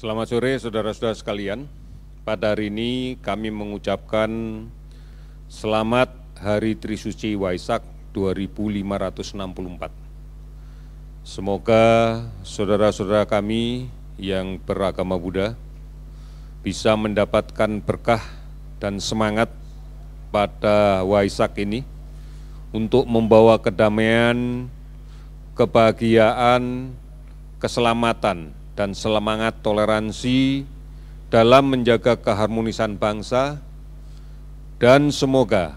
Selamat sore saudara-saudara sekalian. Pada hari ini kami mengucapkan selamat Hari Trisuci Waisak 2564. Semoga saudara-saudara kami yang beragama Buddha bisa mendapatkan berkah dan semangat pada Waisak ini untuk membawa kedamaian, kebahagiaan, keselamatan, dan semangat toleransi dalam menjaga keharmonisan bangsa, dan semoga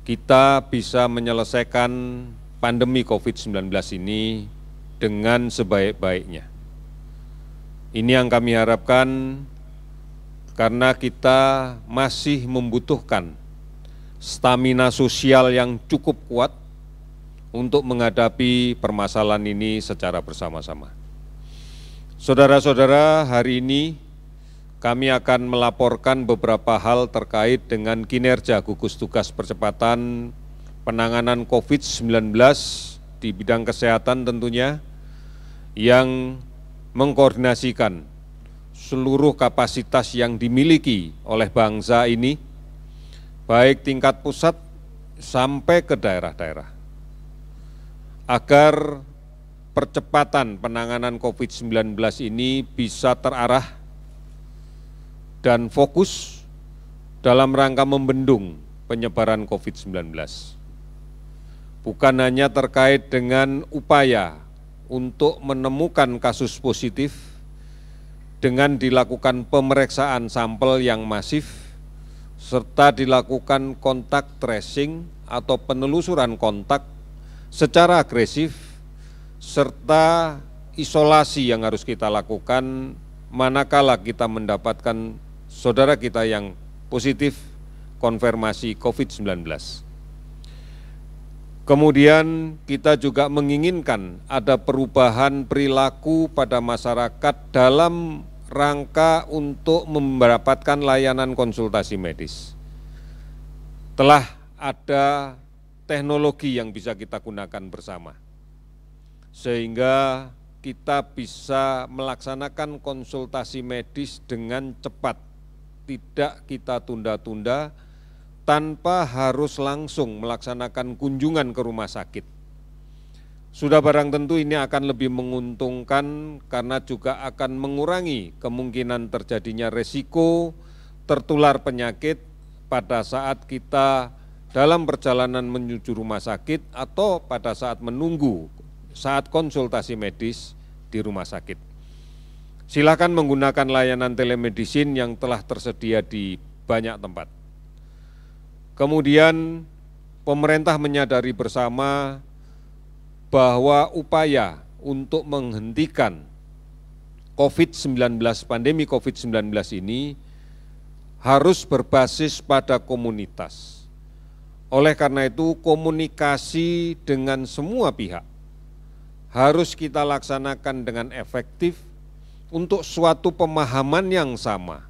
kita bisa menyelesaikan pandemi COVID-19 ini dengan sebaik-baiknya. Ini yang kami harapkan karena kita masih membutuhkan stamina sosial yang cukup kuat untuk menghadapi permasalahan ini secara bersama-sama. Saudara-saudara, hari ini kami akan melaporkan beberapa hal terkait dengan kinerja gugus tugas percepatan penanganan COVID-19 di bidang kesehatan tentunya, yang mengkoordinasikan seluruh kapasitas yang dimiliki oleh bangsa ini, baik tingkat pusat sampai ke daerah-daerah, agar percepatan penanganan COVID-19 ini bisa terarah dan fokus dalam rangka membendung penyebaran COVID-19. Bukan hanya terkait dengan upaya untuk menemukan kasus positif dengan dilakukan pemeriksaan sampel yang masif, serta dilakukan kontak tracing atau penelusuran kontak secara agresif, serta isolasi yang harus kita lakukan manakala kita mendapatkan saudara kita yang positif konfirmasi COVID-19. Kemudian kita juga menginginkan ada perubahan perilaku pada masyarakat dalam rangka untuk mendapatkan layanan konsultasi medis. Telah ada teknologi yang bisa kita gunakan bersama, sehingga kita bisa melaksanakan konsultasi medis dengan cepat, tidak kita tunda-tunda, tanpa harus langsung melaksanakan kunjungan ke rumah sakit. Sudah barang tentu ini akan lebih menguntungkan karena juga akan mengurangi kemungkinan terjadinya resiko tertular penyakit pada saat kita dalam perjalanan menuju rumah sakit atau pada saat menunggu saat konsultasi medis di rumah sakit. Silakan menggunakan layanan telemedicine yang telah tersedia di banyak tempat. Kemudian pemerintah menyadari bersama bahwa upaya untuk menghentikan COVID-19, pandemi COVID-19 ini harus berbasis pada komunitas. Oleh karena itu, komunikasi dengan semua pihak harus kita laksanakan dengan efektif untuk suatu pemahaman yang sama,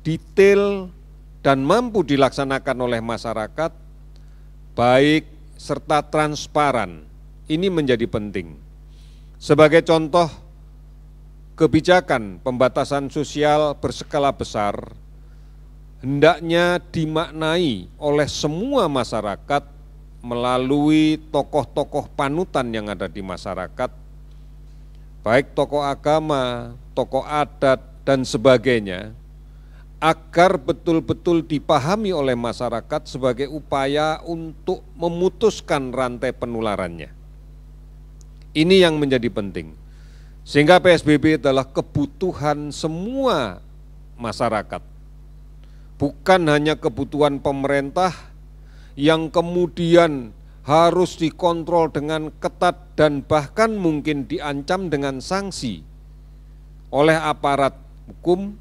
detail, dan mampu dilaksanakan oleh masyarakat, baik serta transparan. Ini menjadi penting. Sebagai contoh, kebijakan pembatasan sosial berskala besar hendaknya dimaknai oleh semua masyarakat melalui tokoh-tokoh panutan yang ada di masyarakat, baik tokoh agama, tokoh adat, dan sebagainya, agar betul-betul dipahami oleh masyarakat sebagai upaya untuk memutuskan rantai penularannya. Ini yang menjadi penting, sehingga PSBB adalah kebutuhan semua masyarakat, bukan hanya kebutuhan pemerintah yang kemudian harus dikontrol dengan ketat dan bahkan mungkin diancam dengan sanksi oleh aparat hukum,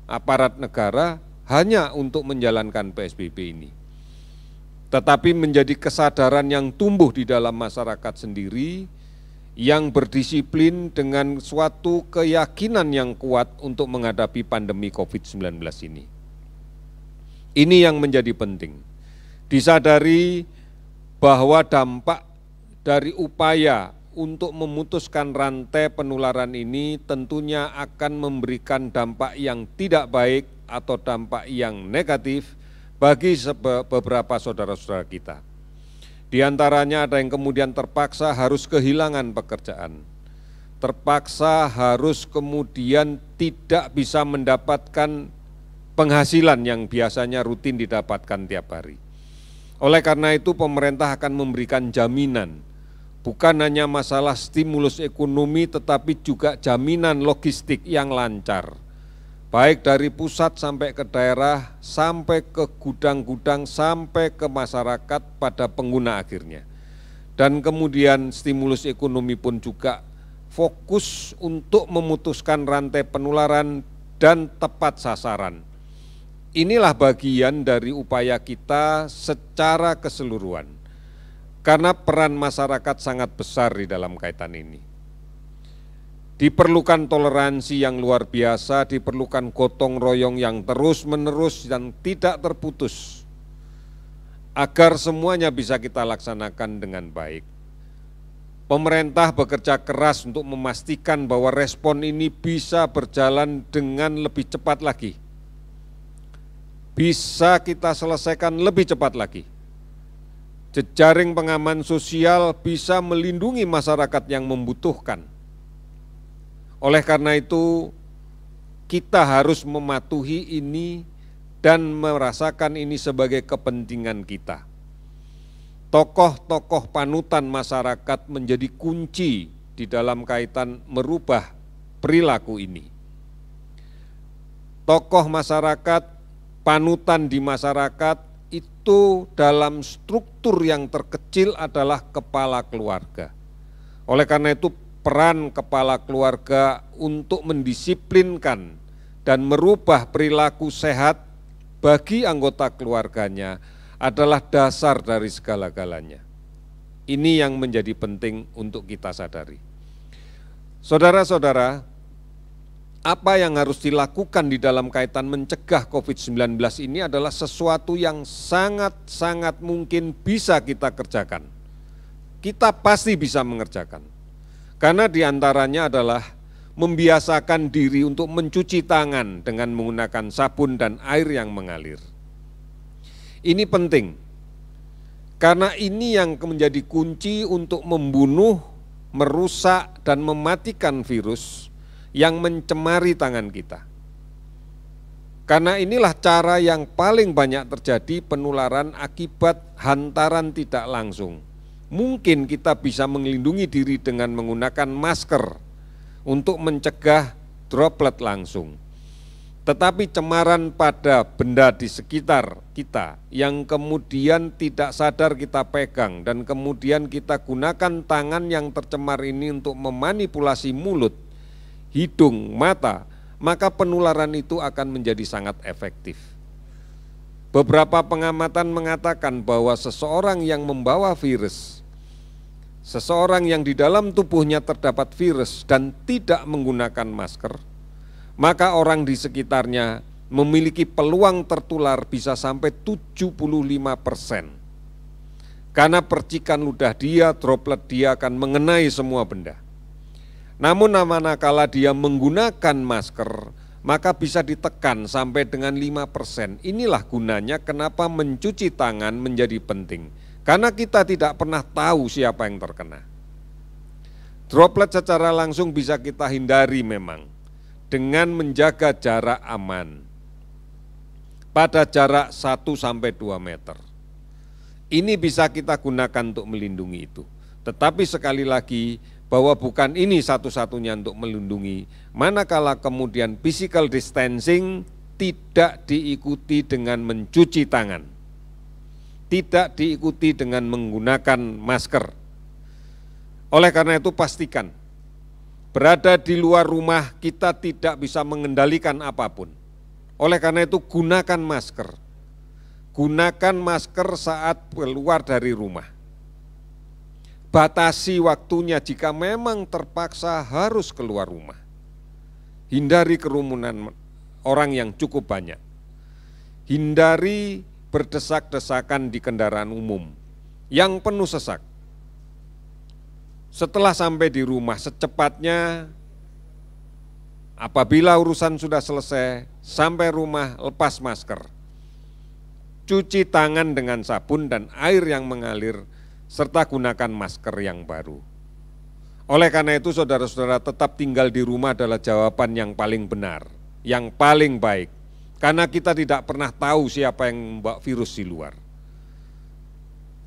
aparat negara hanya untuk menjalankan PSBB ini. Tetapi menjadi kesadaran yang tumbuh di dalam masyarakat sendiri, yang berdisiplin dengan suatu keyakinan yang kuat untuk menghadapi pandemi COVID-19 ini. Ini yang menjadi penting. Disadari bahwa dampak dari upaya untuk memutuskan rantai penularan ini tentunya akan memberikan dampak yang tidak baik atau dampak yang negatif bagi beberapa saudara-saudara kita. Di antaranya ada yang kemudian terpaksa harus kehilangan pekerjaan, terpaksa harus kemudian tidak bisa mendapatkan penghasilan yang biasanya rutin didapatkan tiap hari. Oleh karena itu pemerintah akan memberikan jaminan, bukan hanya masalah stimulus ekonomi tetapi juga jaminan logistik yang lancar, baik dari pusat sampai ke daerah, sampai ke gudang-gudang, sampai ke masyarakat pada pengguna akhirnya. Dan kemudian stimulus ekonomi pun juga fokus untuk memutuskan rantai penularan dan tepat sasaran. Inilah bagian dari upaya kita secara keseluruhan, karena peran masyarakat sangat besar di dalam kaitan ini. Diperlukan toleransi yang luar biasa, diperlukan gotong royong yang terus-menerus dan tidak terputus, agar semuanya bisa kita laksanakan dengan baik. Pemerintah bekerja keras untuk memastikan bahwa respon ini bisa berjalan dengan lebih cepat lagi. Bisa kita selesaikan lebih cepat lagi. Jejaring pengaman sosial bisa melindungi masyarakat yang membutuhkan. Oleh karena itu, kita harus mematuhi ini dan merasakan ini sebagai kepentingan kita. Tokoh-tokoh panutan masyarakat menjadi kunci di dalam kaitan merubah perilaku ini. Tokoh masyarakat, panutan di masyarakat itu dalam struktur yang terkecil adalah kepala keluarga. Oleh karena itu peran kepala keluarga untuk mendisiplinkan dan merubah perilaku sehat bagi anggota keluarganya adalah dasar dari segala-galanya. Ini yang menjadi penting untuk kita sadari. Saudara-saudara, apa yang harus dilakukan di dalam kaitan mencegah COVID-19 ini adalah sesuatu yang sangat-sangat mungkin bisa kita kerjakan. Kita pasti bisa mengerjakan. Karena diantaranya adalah membiasakan diri untuk mencuci tangan dengan menggunakan sabun dan air yang mengalir. Ini penting, karena ini yang menjadi kunci untuk membunuh, merusak, dan mematikan virus yang mencemari tangan kita. Karena inilah cara yang paling banyak terjadi penularan akibat hantaran tidak langsung. Mungkin kita bisa melindungi diri dengan menggunakan masker untuk mencegah droplet langsung. Tetapi cemaran pada benda di sekitar kita yang kemudian tidak sadar kita pegang dan kemudian kita gunakan tangan yang tercemar ini untuk memanipulasi mulut, hidung, mata, maka penularan itu akan menjadi sangat efektif. Beberapa pengamatan mengatakan bahwa seseorang yang membawa virus, seseorang yang di dalam tubuhnya terdapat virus dan tidak menggunakan masker, maka orang di sekitarnya memiliki peluang tertular bisa sampai 75%. Karena percikan ludah dia, droplet dia akan mengenai semua benda. Namun manakala dia menggunakan masker, maka bisa ditekan sampai dengan 5%. Inilah gunanya kenapa mencuci tangan menjadi penting. Karena kita tidak pernah tahu siapa yang terkena. Droplet secara langsung bisa kita hindari memang dengan menjaga jarak aman pada jarak 1-2 meter. Ini bisa kita gunakan untuk melindungi itu. Tetapi sekali lagi, bahwa bukan ini satu-satunya untuk melindungi, manakala kemudian physical distancing tidak diikuti dengan mencuci tangan, tidak diikuti dengan menggunakan masker. Oleh karena itu pastikan, berada di luar rumah kita tidak bisa mengendalikan apapun. Oleh karena itu gunakan masker, gunakan masker saat keluar dari rumah. Batasi waktunya jika memang terpaksa harus keluar rumah. Hindari kerumunan orang yang cukup banyak. Hindari berdesak-desakan di kendaraan umum yang penuh sesak. Setelah sampai di rumah secepatnya, apabila urusan sudah selesai, sampai rumah lepas masker, cuci tangan dengan sabun dan air yang mengalir, serta gunakan masker yang baru. Oleh karena itu saudara-saudara, tetap tinggal di rumah adalah jawaban yang paling benar, yang paling baik. Karena kita tidak pernah tahu siapa yang membawa virus di luar.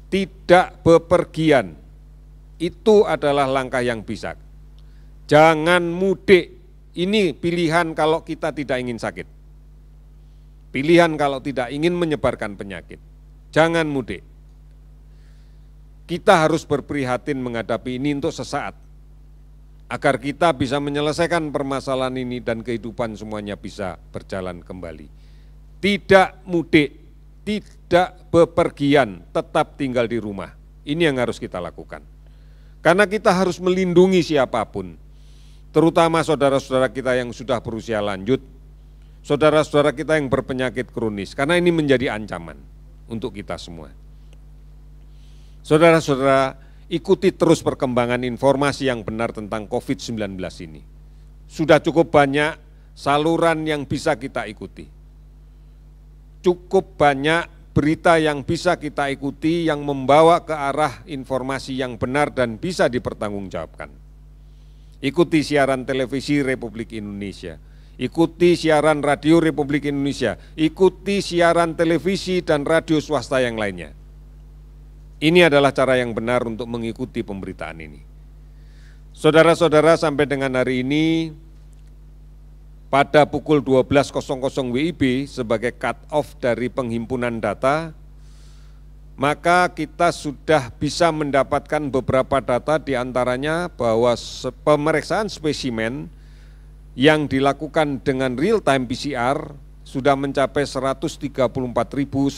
Tidak bepergian, itu adalah langkah yang bijak. Jangan mudik, ini pilihan kalau kita tidak ingin sakit. Pilihan kalau tidak ingin menyebarkan penyakit. Jangan mudik. Kita harus berprihatin menghadapi ini untuk sesaat, agar kita bisa menyelesaikan permasalahan ini dan kehidupan semuanya bisa berjalan kembali. Tidak mudik, tidak bepergian, tetap tinggal di rumah. Ini yang harus kita lakukan. Karena kita harus melindungi siapapun, terutama saudara-saudara kita yang sudah berusia lanjut, saudara-saudara kita yang berpenyakit kronis, karena ini menjadi ancaman untuk kita semua. Saudara-saudara, ikuti terus perkembangan informasi yang benar tentang COVID-19 ini. Sudah cukup banyak saluran yang bisa kita ikuti. Cukup banyak berita yang bisa kita ikuti yang membawa ke arah informasi yang benar dan bisa dipertanggungjawabkan. Ikuti siaran televisi Republik Indonesia, ikuti siaran radio Republik Indonesia, ikuti siaran televisi dan radio swasta yang lainnya. Ini adalah cara yang benar untuk mengikuti pemberitaan ini. Saudara-saudara, sampai dengan hari ini, pada pukul 12.00 WIB sebagai cut-off dari penghimpunan data, maka kita sudah bisa mendapatkan beberapa data, diantaranya bahwa pemeriksaan spesimen yang dilakukan dengan real-time PCR sudah mencapai 134.151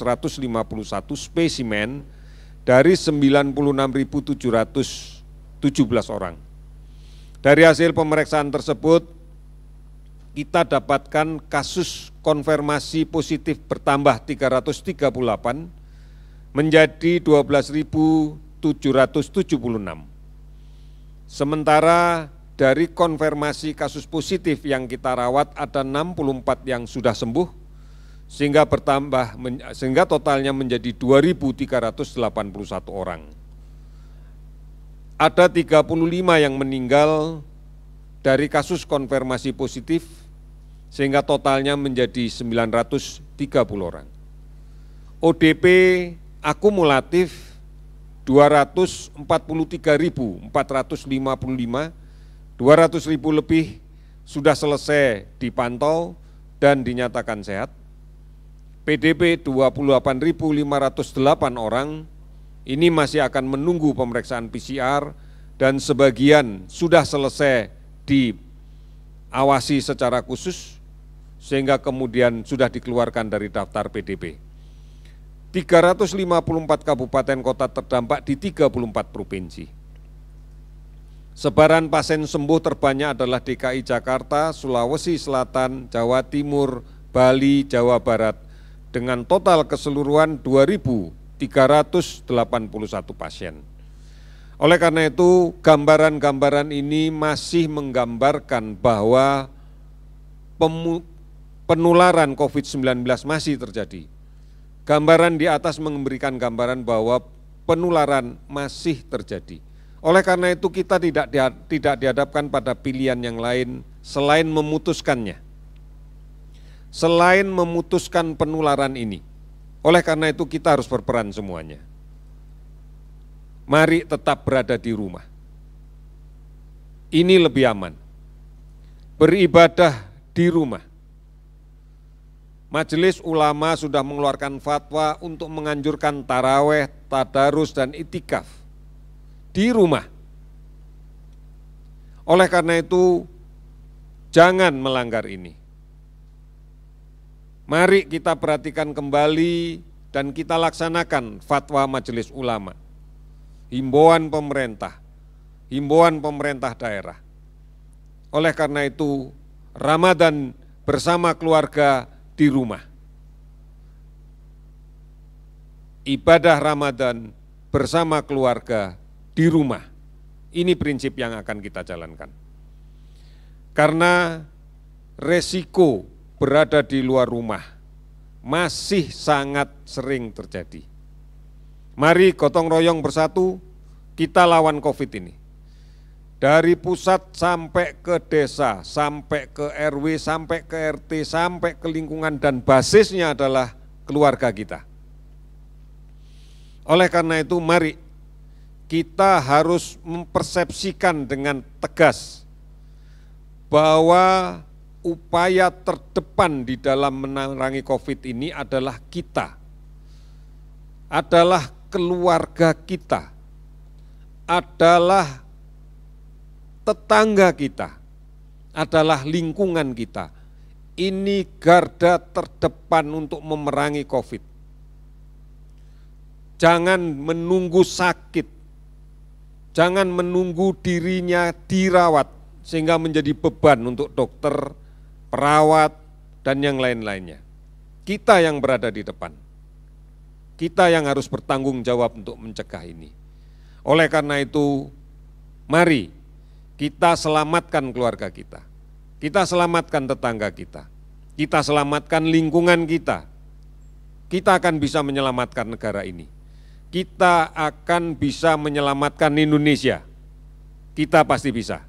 spesimen dari 96.717 orang. Dari hasil pemeriksaan tersebut, kita dapatkan kasus konfirmasi positif bertambah 338 menjadi 12.776. Sementara dari konfirmasi kasus positif yang kita rawat ada 64 yang sudah sembuh, sehingga totalnya menjadi 2.381 orang. Ada 35 yang meninggal dari kasus konfirmasi positif, sehingga totalnya menjadi 930 orang. ODP akumulatif 243.455, 200.000 lebih sudah selesai dipantau dan dinyatakan sehat. PDP 28.508 orang, ini masih akan menunggu pemeriksaan PCR dan sebagian sudah selesai diawasi secara khusus sehingga kemudian sudah dikeluarkan dari daftar PDP. 354 kabupaten kota terdampak di 34 provinsi. Sebaran pasien sembuh terbanyak adalah DKI Jakarta, Sulawesi Selatan, Jawa Timur, Bali, Jawa Barat dengan total keseluruhan 2.381 pasien. Oleh karena itu, gambaran-gambaran ini masih menggambarkan bahwa penularan COVID-19 masih terjadi. Gambaran di atas memberikan gambaran bahwa penularan masih terjadi. Oleh karena itu, kita tidak dihadapkan pada pilihan yang lain selain memutuskannya. Selain memutuskan penularan ini. Oleh karena itu kita harus berperan semuanya. Mari tetap berada di rumah. Ini lebih aman. Beribadah di rumah. Majelis Ulama sudah mengeluarkan fatwa untuk menganjurkan taraweh, tadarus dan itikaf di rumah. Oleh karena itu jangan melanggar ini. Mari kita perhatikan kembali dan kita laksanakan fatwa Majelis Ulama, himbauan pemerintah daerah. Oleh karena itu, Ramadan bersama keluarga di rumah. Ibadah Ramadan bersama keluarga di rumah. Ini prinsip yang akan kita jalankan. Karena resiko berada di luar rumah masih sangat sering terjadi. Mari gotong royong bersatu, kita lawan COVID ini. Dari pusat sampai ke desa, sampai ke RW, sampai ke RT, sampai ke lingkungan, dan basisnya adalah keluarga kita. Oleh karena itu, mari kita harus mempersepsikan dengan tegas bahwa upaya terdepan di dalam memerangi COVID ini adalah kita, adalah keluarga kita, adalah tetangga kita, adalah lingkungan kita. Ini garda terdepan untuk memerangi COVID. Jangan menunggu sakit, jangan menunggu dirinya dirawat sehingga menjadi beban untuk dokter, perawat, dan yang lain-lainnya. Kita yang berada di depan, kita yang harus bertanggung jawab untuk mencegah ini. Oleh karena itu, mari kita selamatkan keluarga kita selamatkan tetangga kita selamatkan lingkungan kita akan bisa menyelamatkan negara ini, kita akan bisa menyelamatkan Indonesia, kita pasti bisa.